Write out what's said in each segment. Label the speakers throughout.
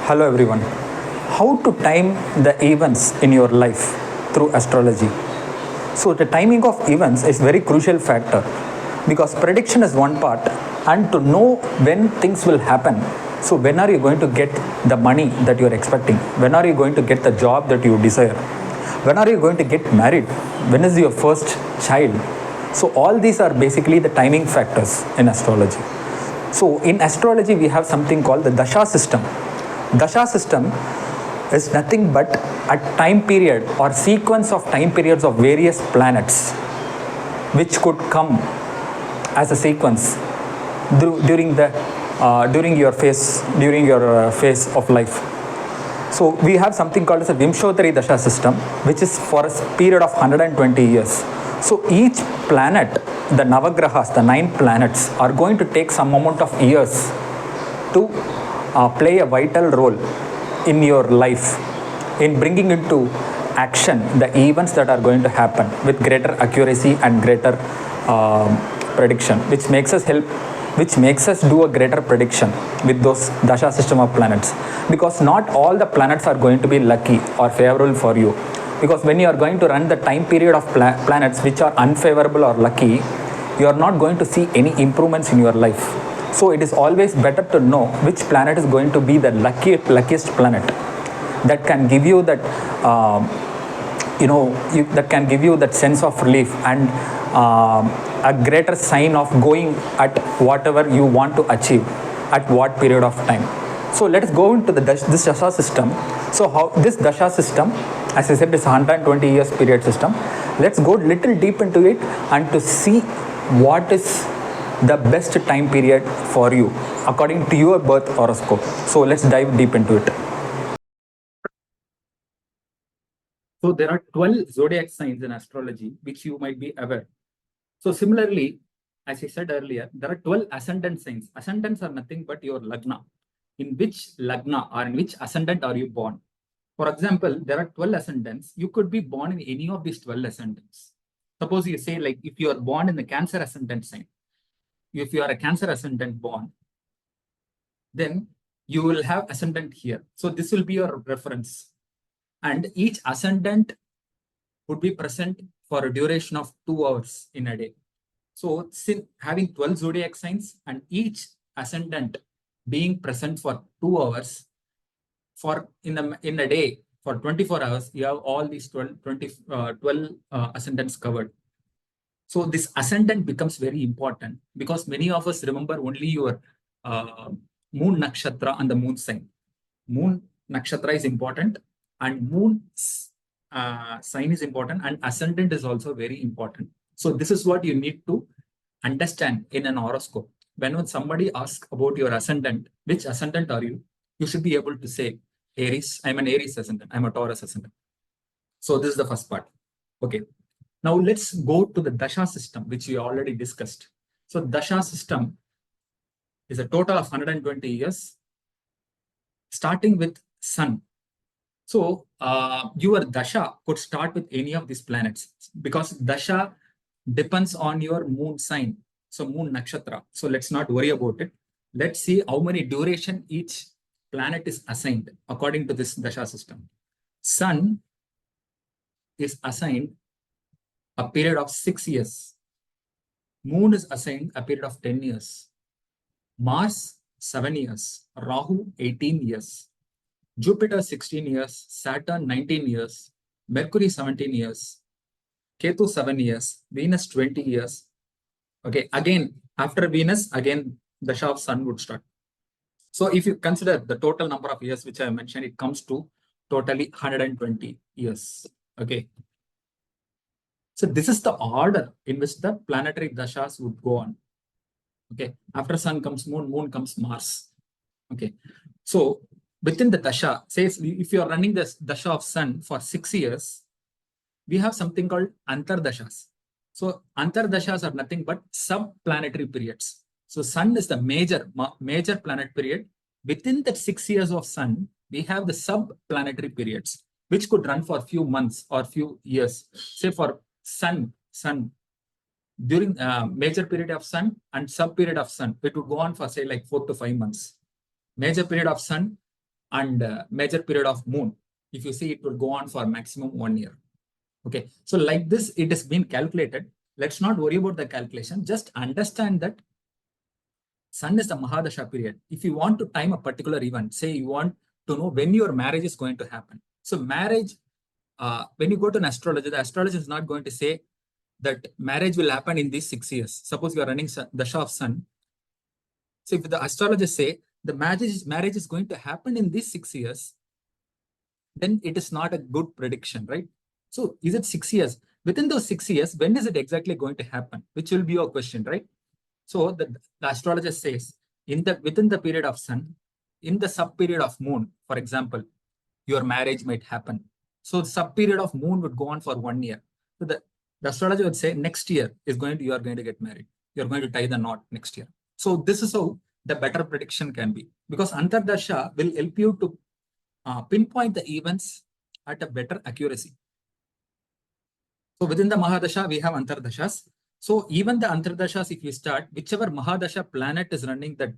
Speaker 1: Hello everyone. How to time the events in your life through astrology? So the timing of events is very crucial factor because prediction is one part and to know when things will happen. So when are you going to get the money that you are expecting? When are you going to get the job that you desire? When are you going to get married? When is your first child? So all these are basically the timing factors in astrology. So in astrology we have something called the dasha system. Dasha system is nothing but a time period or sequence of time periods of various planets which could come as a sequence during your phase of life. So we have something called as a Vimshottari Dasha system, which is for a period of 120 years. So each planet, the Navagrahas, the 9 planets, are going to take some amount of years to play a vital role in your life in bringing into action the events that are going to happen with greater accuracy and greater prediction, which makes us do a greater prediction with those dasha system of planets, because not all the planets are going to be lucky or favorable for you, because when you are going to run the time period of planets which are unfavorable or lucky, you are not going to see any improvements in your life. So it is always better to know which planet is going to be the luckiest planet that can give you that that can give you that sense of relief and a greater sign of going at whatever you want to achieve at what period of time. So let us go into this dasha system. So how this dasha system, as I said, is 120 years period system. Let's go little deep into it and to see what is the best time period for you according to your birth horoscope. So let's dive deep into it. So there are 12 zodiac signs in astrology which you might be aware. So similarly, as I said earlier, there are 12 ascendant signs. Ascendants are nothing but your lagna. In which lagna or in which ascendant are you born? For example, there are 12 ascendants. You could be born in any of these 12 ascendants. Suppose you say, like, if you are born in the Cancer ascendant sign, if you are a Cancer ascendant born, then you will have ascendant here. So this will be your reference. And each ascendant would be present for a duration of 2 hours in a day. So since having 12 zodiac signs and each ascendant being present for 2 hours, for in a day for 24 hours, you have all these 12 ascendants covered. So this ascendant becomes very important because many of us remember only your moon nakshatra and the moon sign. Moon nakshatra is important and moon sign is important, and ascendant is also very important. So this is what you need to understand in an horoscope. When somebody asks about your ascendant, which ascendant are you? You should be able to say Aries. I'm an Aries ascendant. I'm a Taurus ascendant. So this is the first part. Okay. Now let's go to the dasha system, which we already discussed. So dasha system is a total of 120 years, starting with sun. So your dasha could start with any of these planets because dasha depends on your moon sign. So moon nakshatra. So let's not worry about it. Let's see how many duration each planet is assigned according to this dasha system. Sun is assigned a period of 6 years. Moon is assigned a period of 10 years. Mars, 7 years. Rahu, 18 years. Jupiter, 16 years. Saturn, 19 years. Mercury, 17 years. Ketu, 7 years. Venus, 20 years. Okay, again, after Venus, again, the dasha of sun would start. So if you consider the total number of years which I mentioned, it comes to totally 120 years. Okay. So this is the order in which the planetary dashas would go on. Okay. After sun comes moon, moon comes Mars. Okay. So within the dasha, say if you are running this dasha of sun for 6 years, we have something called antardashas. So antardashas are nothing but sub-planetary periods. So sun is the major planet period. Within that 6 years of sun, we have the sub-planetary periods, which could run for a few months or few years. Say for sun during major period of sun and sub period of sun, it would go on for say like 4 to 5 months. Major period of sun and major period of moon. If you see, it will go on for maximum 1 year. Okay, so like this, it has been calculated. Let's not worry about the calculation. Just understand that Sun is the Mahadasha period. If you want to time a particular event, say you want to know when your marriage is going to happen. So marriage, when you go to an astrologer, the astrologer is not going to say that marriage will happen in these 6 years. Suppose you are running Dasha of Sun. So if the astrologers say the marriage is going to happen in these 6 years, then it is not a good prediction, right? So is it 6 years? Within those 6 years, when is it exactly going to happen? Which will be your question, right? So the astrologer says within the period of Sun, in the sub period of Moon, for example, your marriage might happen. So the sub period of Moon would go on for 1 year. So the astrologer would say next year you are going to get married. You're going to tie the knot next year. So this is how the better prediction can be, because Antardasha will help you to pinpoint the events at a better accuracy. So within the Mahadasha, we have Antardashas. So even the Antardashas, if you start, whichever Mahadasha planet is running the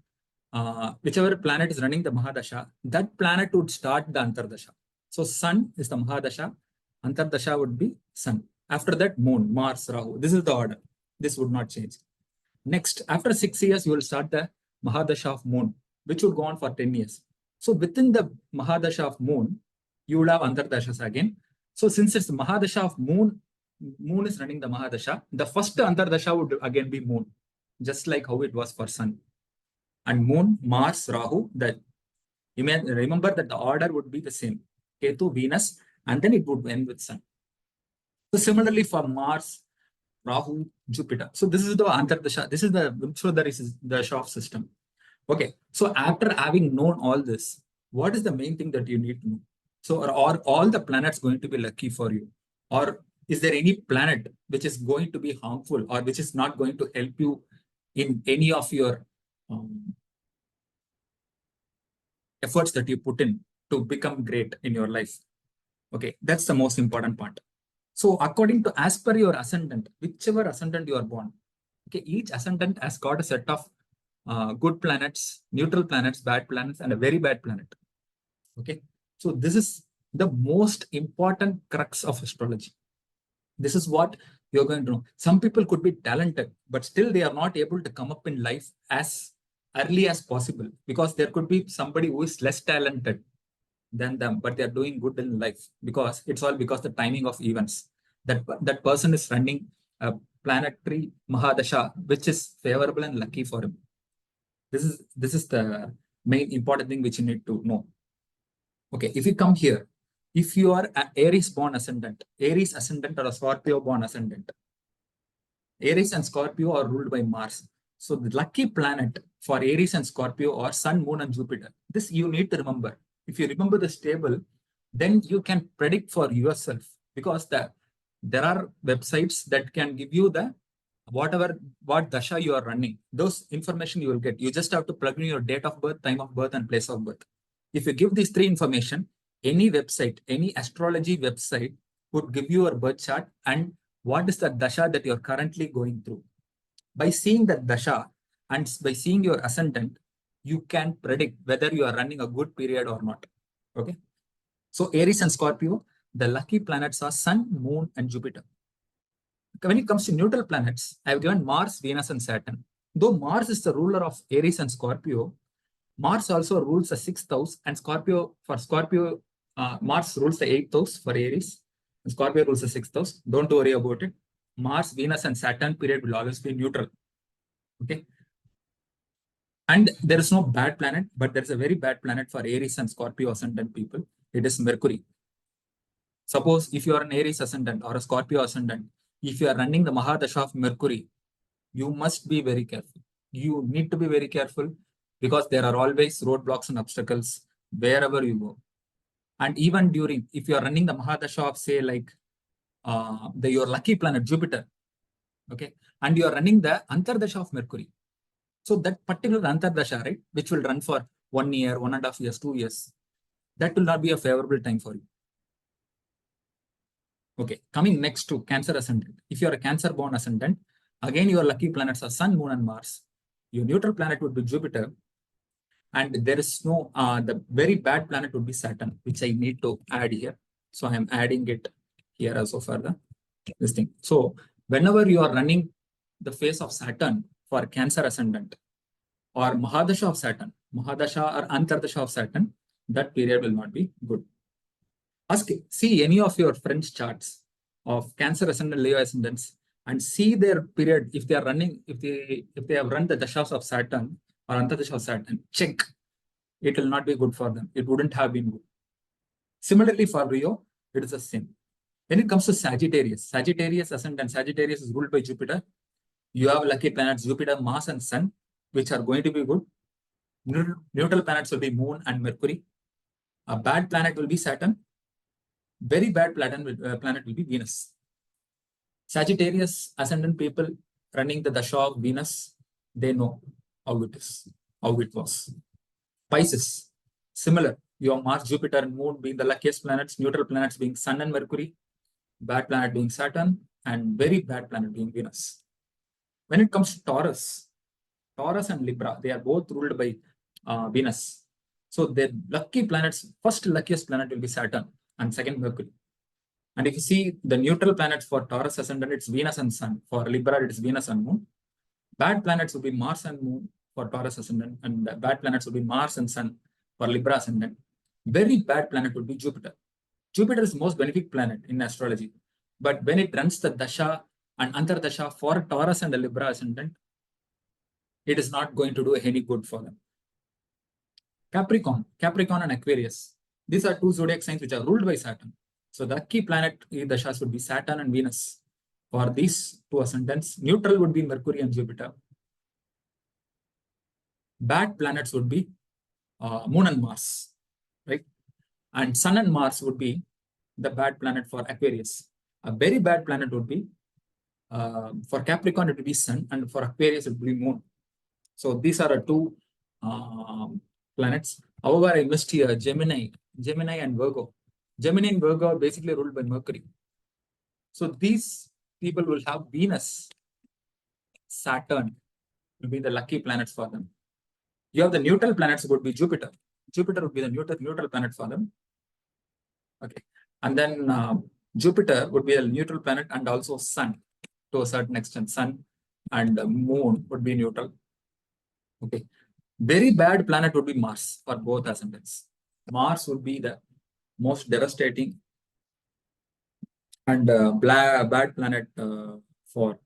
Speaker 1: Mahadasha, that planet would start the Antardasha. So Sun is the Mahadasha, Antardasha would be Sun. After that, Moon, Mars, Rahu. This is the order. This would not change. Next, after 6 years, you will start the Mahadasha of Moon, which would go on for 10 years. So within the Mahadasha of Moon, you will have Antardashas again. So since it's the Mahadasha of Moon is running the Mahadasha, the first Antardasha would again be Moon, just like how it was for Sun. And Moon, Mars, Rahu, you may remember that the order would be the same. Ketu, Venus, and then it would end with Sun. So similarly for Mars, Rahu, Jupiter. So this is the Antardasha. This is the Dasha system. Okay. So after having known all this, what is the main thing that you need to know? So are all the planets going to be lucky for you? Or is there any planet which is going to be harmful or which is not going to help you in any of your efforts that you put in to become great in your life? Okay, that's the most important part. So according to, as per your ascendant, whichever ascendant you are born, okay, each ascendant has got a set of good planets, neutral planets, bad planets, and a very bad planet. Okay, so this is the most important crux of astrology. This is what you're going to know. Some people could be talented, but still they are not able to come up in life as early as possible, because there could be somebody who is less talented than them, but they are doing good in life, because it's all because the timing of events. That person is running a planetary Mahadasha, which is favorable and lucky for him. This is the main important thing which you need to know. Okay, if you come here, if you are an Aries born ascendant, Aries ascendant or a Scorpio born ascendant, Aries and Scorpio are ruled by Mars. So the lucky planet for Aries and Scorpio are Sun, Moon, and Jupiter. This you need to remember. If you remember this table, then you can predict for yourself, because there are websites that can give you what dasha you are running. Those information you will get. You just have to plug in your date of birth, time of birth, and place of birth. If you give these three information, any website, any astrology website would give you a birth chart and what is the dasha that you're currently going through. By seeing that dasha and by seeing your ascendant, you can predict whether you are running a good period or not. Okay. So Aries and Scorpio, the lucky planets are Sun, Moon, and Jupiter. When it comes to neutral planets, I have given Mars, Venus, and Saturn. Though Mars is the ruler of Aries and Scorpio, Mars also rules the 6th house, and Scorpio, Mars rules the 8th house for Aries, and Scorpio rules the 6th house. Don't worry about it. Mars, Venus, and Saturn period will always be neutral. Okay. And there is no bad planet, but there is a very bad planet for Aries and Scorpio ascendant people. It is Mercury. Suppose if you are an Aries ascendant or a Scorpio ascendant, if you are running the Mahadasha of Mercury, you must be very careful. You need to be very careful, because there are always roadblocks and obstacles wherever you go. And even if you are running the Mahadasha of, say, like your lucky planet Jupiter, okay, and you are running the Antardasha of Mercury. So that particular Antardasha, right, which will run for 1 year, 1.5 years, 2 years, that will not be a favorable time for you. Okay, coming next to Cancer ascendant. If you are a Cancer born ascendant, again your lucky planets are Sun, Moon, and Mars. Your neutral planet would be Jupiter, And there is no, the very bad planet would be Saturn, which I need to add here. So I am adding it here also for this thing. So whenever you are running the phase of Saturn for Cancer ascendant or Mahadasha of Saturn, Mahadasha or Antardasha of Saturn, that period will not be good. See any of your friends' charts of Cancer ascendant, Leo ascendants, and see their period if they are running, if they have run the dashas of Saturn or Antardasha of Saturn, check. It will not be good for them. It wouldn't have been good. Similarly, for Rio, it is the same. When it comes to Sagittarius, Sagittarius ascendant, Sagittarius is ruled by Jupiter. You have lucky planets Jupiter, Mars, and Sun, which are going to be good. Neutral planets will be Moon and Mercury. A bad planet will be Saturn. Very bad planet will be Venus. Sagittarius ascendant people running the dasha of Venus, they know how it is, how it was. Pisces, similar. Your Mars, Jupiter, and Moon being the luckiest planets, neutral planets being Sun and Mercury, bad planet being Saturn, and very bad planet being Venus. When it comes to Taurus and Libra, they are both ruled by Venus. So their lucky planets, first luckiest planet will be Saturn and second Mercury. And if you see the neutral planets for Taurus ascendant, it's Venus and Sun. For Libra, it's Venus and Moon. Bad planets will be Mars and Moon for Taurus ascendant, and bad planets will be Mars and Sun for Libra ascendant. Very bad planet would be Jupiter. Jupiter is the most benefic planet in astrology. But when it runs the dasha and antardasha for Taurus and the Libra ascendant, it is not going to do any good for them. Capricorn and Aquarius. These are two zodiac signs which are ruled by Saturn. So the key planet in dashas would be Saturn and Venus. For these two ascendants, neutral would be Mercury and Jupiter. Bad planets would be Moon and Mars, right? And Sun and Mars would be the bad planet for Aquarius. A very bad planet would be, for Capricorn, it would be Sun, and for Aquarius, it would be Moon. So these are the two planets. However, I missed here Gemini and Virgo. Gemini and Virgo are basically ruled by Mercury. So these people will have Venus, Saturn will be the lucky planets for them. You have the neutral planets would be Jupiter. Jupiter would be the neutral planet for them. Okay. And then Jupiter would be a neutral planet, and also Sun to a certain extent. Sun and Moon would be neutral. Okay. Very bad planet would be Mars for both ascendants. Mars would be the most devastating and bad planet for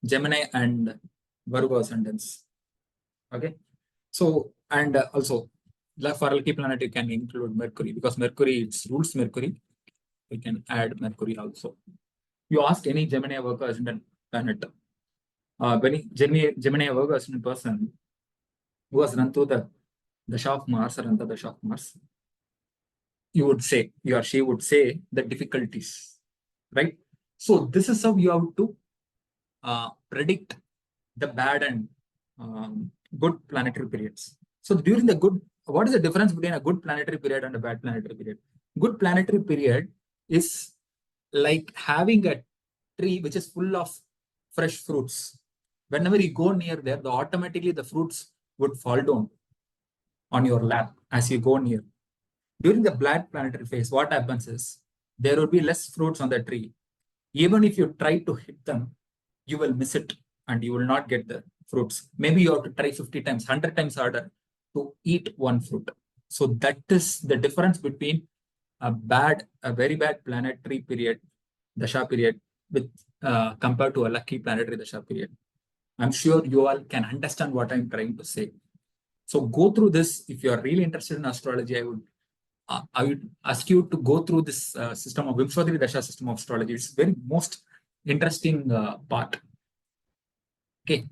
Speaker 1: Gemini and Virgo ascendants. Okay. So, and also for lucky planet, you can include Mercury, because Mercury, it rules Mercury. We can add Mercury also. You ask any Gemini Virgo ascendant planet, any Gemini Virgo ascendant person who has run through the dasha of Mars or the dasha of Mars, you would say, he or she would say the difficulties, right? So this is how you have to predict the bad and good planetary periods. So during the good, what is the difference between a good planetary period and a bad planetary period? Good planetary period is like having a tree which is full of fresh fruits. Whenever you go near there, automatically the fruits would fall down on your lap as you go near. During the bad planetary phase, what happens is there will be less fruits on the tree. Even if you try to hit them, you will miss it and you will not get the fruits. Maybe you have to try 50 times, 100 times harder to eat one fruit. So that is the difference between a very bad planetary period, dasha period, with compared to a lucky planetary dasha period. I'm sure you all can understand what I'm trying to say. So go through this. If you are really interested in astrology, I would ask you to go through this system of Vimshodri Dasha system of astrology. It's very most interesting part. Okay.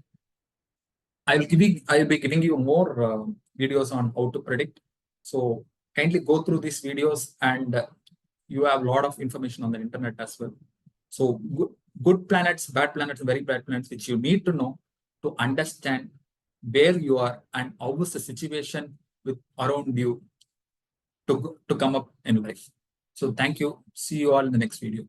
Speaker 1: I will be giving you more videos on how to predict. So kindly go through these videos, and you have a lot of information on the internet as well. So good planets, bad planets, very bad planets, which you need to know to understand where you are and how is the situation around you to come up in life. So thank you. See you all in the next video.